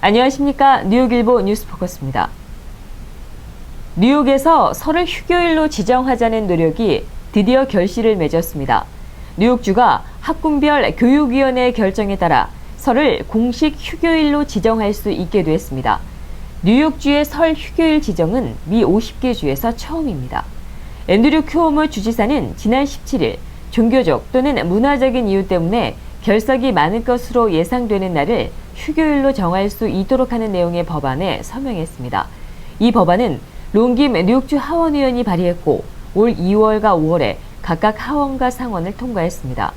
안녕하십니까. 뉴욕일보 뉴스포커스입니다. 뉴욕에서 설을 휴교일로 지정하자는 노력이 드디어 결실을 맺었습니다. 뉴욕주가 학군별 교육위원회의 결정에 따라 설을 공식 휴교일로 지정할 수 있게 됐습니다. 뉴욕주의 설 휴교일 지정은 미 50개 주에서 처음입니다. 앤드류 큐오모 주지사는 지난 17일 종교적 또는 문화적인 이유 때문에 결석이 많을 것으로 예상되는 날을 휴교일로 정할 수 있도록 하는 내용의 법안에 서명했습니다. 이 법안은 론김 뉴욕주 하원의원이 발의했고 올 2월과 5월에 각각 하원과 상원을 통과했습니다.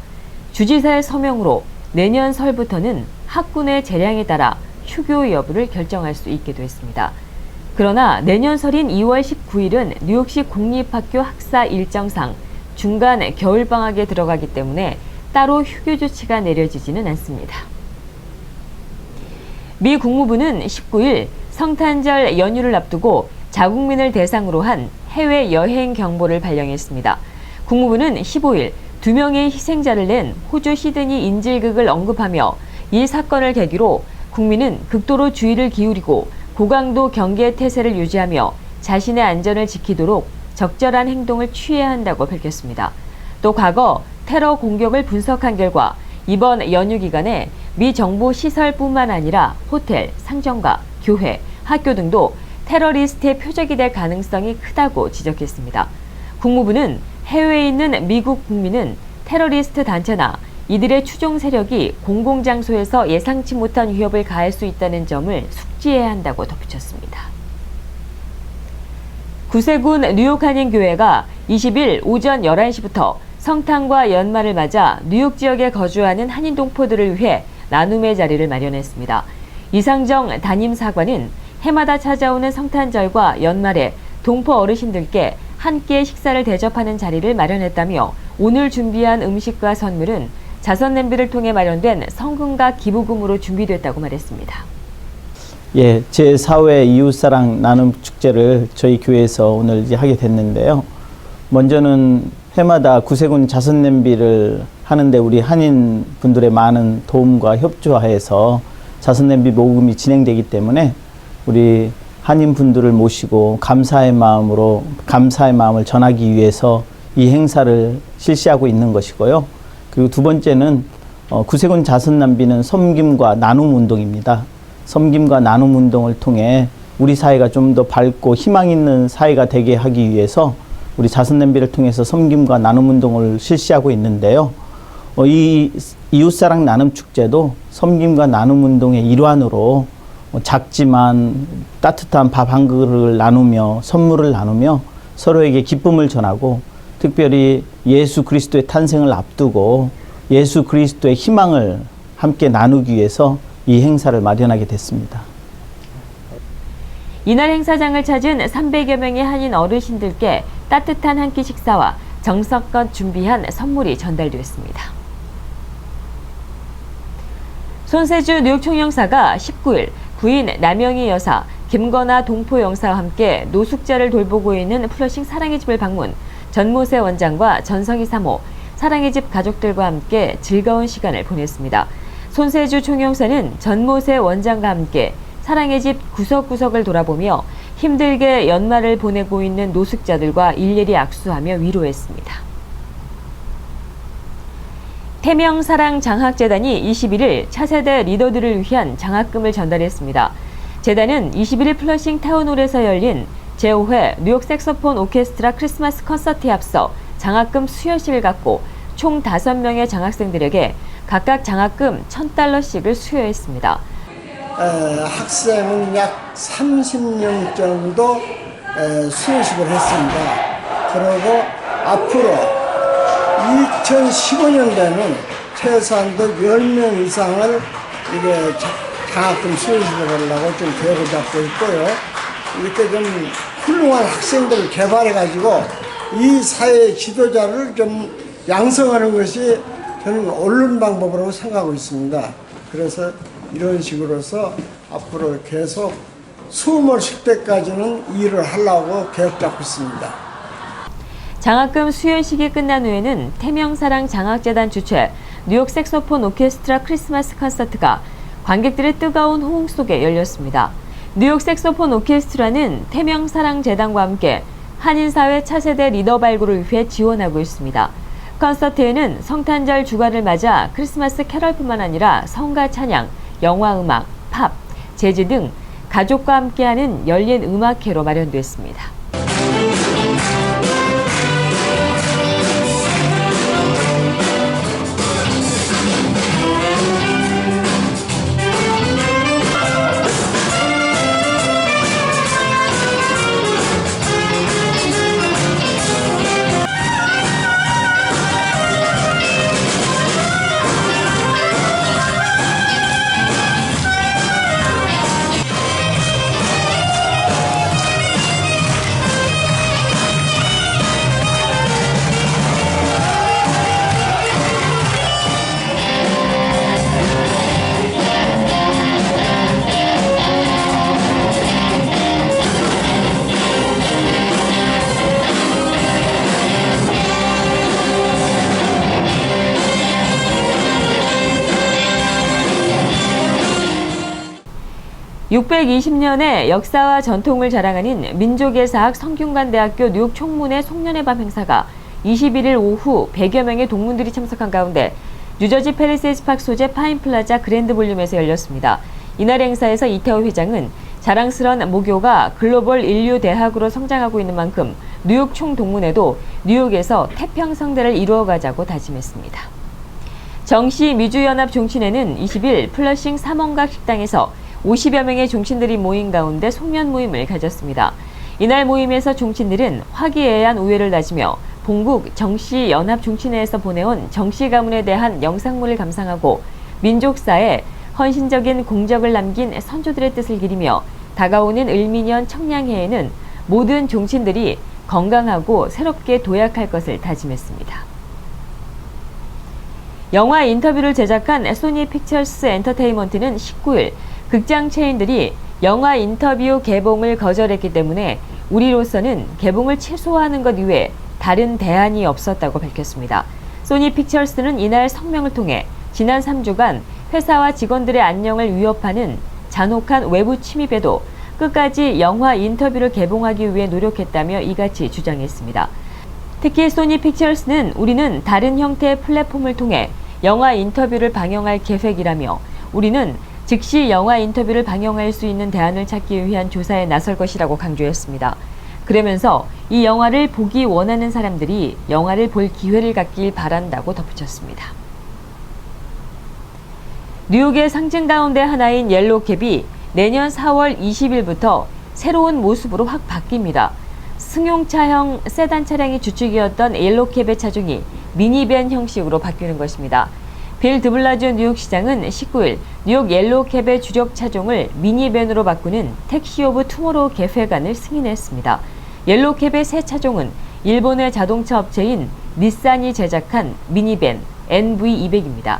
주지사의 서명으로 내년 설부터는 학군의 재량에 따라 휴교 여부를 결정할 수 있게 됐습니다. 그러나 내년 설인 2월 19일은 뉴욕시 공립학교 학사 일정상 중간 겨울방학에 들어가기 때문에 따로 휴교 조치가 내려지지는 않습니다. 미 국무부는 19일 성탄절 연휴를 앞두고 자국민을 대상으로 한 해외 여행 경보를 발령했습니다. 국무부는 15일 2명의 희생자를 낸 호주 시드니 인질극을 언급하며 이 사건을 계기로 국민은 극도로 주의를 기울이고 고강도 경계 태세를 유지하며 자신의 안전을 지키도록 적절한 행동을 취해야 한다고 밝혔습니다. 또 과거 테러 공격을 분석한 결과 이번 연휴 기간에 미 정부 시설뿐만 아니라 호텔, 상점가, 교회, 학교 등도 테러리스트의 표적이 될 가능성이 크다고 지적했습니다. 국무부는 해외에 있는 미국 국민은 테러리스트 단체나 이들의 추종 세력이 공공장소에서 예상치 못한 위협을 가할 수 있다는 점을 숙지해야 한다고 덧붙였습니다. 구세군 뉴욕 한인교회가 20일 오전 11시부터 성탄과 연말을 맞아 뉴욕 지역에 거주하는 한인 동포들을 위해 나눔의 자리를 마련했습니다. 이상정 담임사관은 해마다 찾아오는 성탄절과 연말에 동포 어르신들께 함께 식사를 대접하는 자리를 마련했다며 오늘 준비한 음식과 선물은 자선 냄비를 통해 마련된 성금과 기부금으로 준비됐다고 말했습니다. 제4회 이웃사랑 나눔 축제를 저희 교회에서 오늘 이제 하게 됐는데요. 먼저는 해마다 구세군 자선 냄비를 하는데 우리 한인 분들의 많은 도움과 협조하에서 자선 냄비 모금이 진행되기 때문에 우리 한인 분들을 모시고 감사의 마음을 전하기 위해서 이 행사를 실시하고 있는 것이고요. 그리고 두 번째는 구세군 자선 냄비는 섬김과 나눔 운동입니다. 섬김과 나눔 운동을 통해 우리 사회가 좀 더 밝고 희망 있는 사회가 되게 하기 위해서 우리 자선 냄비를 통해서 섬김과 나눔 운동을 실시하고 있는데요. 이 이웃사랑 나눔 축제도 섬김과 나눔 운동의 일환으로 작지만 따뜻한 밥 한 그릇을 나누며 선물을 나누며 서로에게 기쁨을 전하고 특별히 예수 그리스도의 탄생을 앞두고 예수 그리스도의 희망을 함께 나누기 위해서 이 행사를 마련하게 됐습니다. 이날 행사장을 찾은 300여 명의 한인 어르신들께 따뜻한 한 끼 식사와 정성껏 준비한 선물이 전달되었습니다. 손세주 뉴욕 총영사가 19일 부인 남영희 여사, 김건아 동포 영사와 함께 노숙자를 돌보고 있는 플러싱 사랑의 집을 방문, 전모세 원장과 전성희 사모, 사랑의 집 가족들과 함께 즐거운 시간을 보냈습니다. 손세주 총영사는 전모세 원장과 함께 사랑의 집 구석구석을 돌아보며 힘들게 연말을 보내고 있는 노숙자들과 일일이 악수하며 위로했습니다. 태명사랑 장학재단이 21일 차세대 리더들을 위한 장학금을 전달했습니다. 재단은 21일 플러싱 타운홀에서 열린 제5회 뉴욕 색소폰 오케스트라 크리스마스 콘서트에 앞서 장학금 수여식을 갖고 총 5명의 장학생들에게 각각 장학금 $1,000씩을 수여했습니다. 학생은 약 30명 정도 수여식을 했습니다. 그리고 앞으로 2015년도에는 최소한도 10명 이상을 이게 장학금 수여식을 하려고 좀 계획을 잡고 있고요. 이렇게 좀 훌륭한 학생들을 개발해가지고 이 사회의 지도자를 좀 양성하는 것이 저는 옳은 방법으로 생각하고 있습니다. 그래서 이런 식으로서 앞으로 계속 20살 때까지는 일을 하려고 계획 잡고 있습니다. 장학금 수여식이 끝난 후에는 태명사랑 장학재단 주최 뉴욕 색소폰 오케스트라 크리스마스 콘서트가 관객들의 뜨거운 호응 속에 열렸습니다. 뉴욕 색소폰 오케스트라는 태명사랑재단과 함께 한인사회 차세대 리더 발굴을 위해 지원하고 있습니다. 콘서트에는 성탄절 주간을 맞아 크리스마스 캐럴뿐만 아니라 성가 찬양, 영화음악, 팝, 재즈 등 가족과 함께하는 열린 음악회로 마련됐습니다. (620년의) 역사와 전통을 자랑하는 민족예사학 성균관대학교 뉴욕 총문회 송년회 밤 행사가 21일 오후 100여 명의 동문들이 참석한 가운데 뉴저지 패리세이즈 파크 소재 파인플라자 그랜드 볼륨에서 열렸습니다. 이날 행사에서 이태호 회장은 자랑스러운 모교가 글로벌 인류 대학으로 성장하고 있는 만큼 뉴욕 총동문회도 뉴욕에서 태평성대를 이루어가자고 다짐했습니다. 정시 미주연합 종친회는 20일 플러싱 삼원각 식당에서 50여 명의 종친들이 모인 가운데 송년 모임을 가졌습니다. 이날 모임에서 종친들은 화기애애한 우애를 다지며 본국 정시연합종친회에서 보내온 정시 가문에 대한 영상물을 감상하고 민족사에 헌신적인 공적을 남긴 선조들의 뜻을 기리며 다가오는 을미년 청량해에는 모든 종친들이 건강하고 새롭게 도약할 것을 다짐했습니다. 영화 인터뷰를 제작한 소니 픽처스 엔터테인먼트는 19일 극장 체인들이 영화 인터뷰 개봉을 거절했기 때문에 우리로서는 개봉을 취소하는 것 이외에 다른 대안이 없었다고 밝혔습니다. 소니 픽처스는 이날 성명을 통해 지난 3주간 회사와 직원들의 안녕을 위협하는 잔혹한 외부 침입에도 끝까지 영화 인터뷰를 개봉하기 위해 노력했다며 이같이 주장했습니다. 특히 소니 픽처스는 우리는 다른 형태의 플랫폼을 통해 영화 인터뷰를 방영할 계획이라며 우리는 즉시 영화 인터뷰를 방영할 수 있는 대안을 찾기 위한 조사에 나설 것이라고 강조했습니다. 그러면서 이 영화를 보기 원하는 사람들이 영화를 볼 기회를 갖길 바란다고 덧붙였습니다. 뉴욕의 상징 가운데 하나인 옐로우캡이 내년 4월 20일부터 새로운 모습으로 확 바뀝니다. 승용차형 세단 차량이 주축이었던 옐로우캡의 차종이 미니밴 형식으로 바뀌는 것입니다. 빌 드블라지오 뉴욕시장은 19일 뉴욕 옐로우캡의 주력 차종을 미니밴으로 바꾸는 택시 오브 투모로우 개회관을 승인했습니다. 옐로우캡의 새 차종은 일본의 자동차 업체인 닛산이 제작한 미니밴 NV200입니다.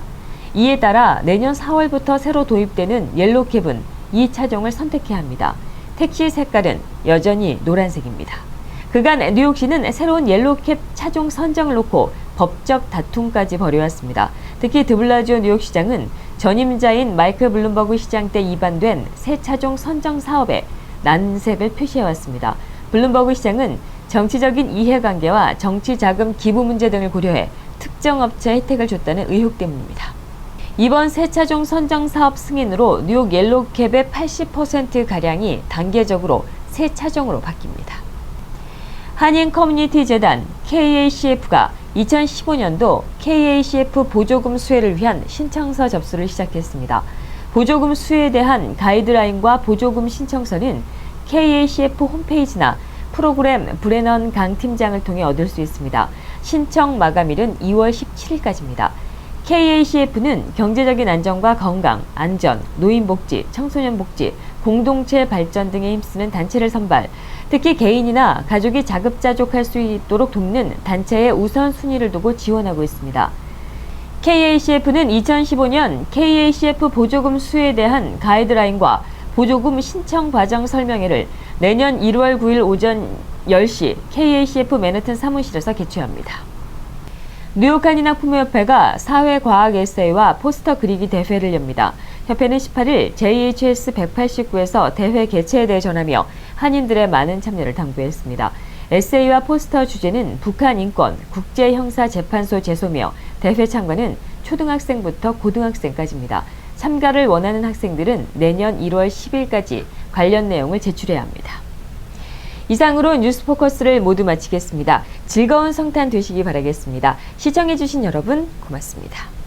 이에 따라 내년 4월부터 새로 도입되는 옐로우캡은 이 차종을 선택해야 합니다. 택시 색깔은 여전히 노란색입니다. 그간 뉴욕시는 새로운 옐로우캡 차종 선정을 놓고 법적 다툼까지 벌여왔습니다. 특히 드블라지오 뉴욕시장은 전임자인 마이클 블룸버그 시장 때 입안된 새 차종 선정 사업에 난색을 표시해왔습니다. 블룸버그 시장은 정치적인 이해관계와 정치자금 기부 문제 등을 고려해 특정 업체에 혜택을 줬다는 의혹 때문입니다. 이번 새 차종 선정 사업 승인으로 뉴욕 옐로우캡의 80%가량이 단계적으로 새 차종으로 바뀝니다. 한인 커뮤니티 재단 KACF가 2015년도 KACF 보조금 수혜를 위한 신청서 접수를 시작했습니다. 보조금 수혜에 대한 가이드라인과 보조금 신청서는 KACF 홈페이지나 프로그램 브레넌 강 팀장을 통해 얻을 수 있습니다. 신청 마감일은 2월 17일까지입니다. KACF는 경제적인 안정과 건강, 안전, 노인복지, 청소년복지, 공동체 발전 등에 힘쓰는 단체를 선발, 특히 개인이나 가족이 자급자족할 수 있도록 돕는 단체의 우선순위를 두고 지원하고 있습니다. KACF는 2015년 KACF 보조금 수혜에 대한 가이드라인과 보조금 신청 과정 설명회를 내년 1월 9일 오전 10시 KACF 맨해튼 사무실에서 개최합니다. 뉴욕 한인학부모협회가 사회과학 에세이와 포스터 그리기 대회를 엽니다. 협회는 18일 JHS 189에서 대회 개최에 대해 전하며 한인들의 많은 참여를 당부했습니다. 에세이와 포스터 주제는 북한 인권, 국제형사재판소 제소며 대회 참가는 초등학생부터 고등학생까지입니다. 참가를 원하는 학생들은 내년 1월 10일까지 관련 내용을 제출해야 합니다. 이상으로 뉴스포커스를 모두 마치겠습니다. 즐거운 성탄 되시기 바라겠습니다. 시청해주신 여러분 고맙습니다.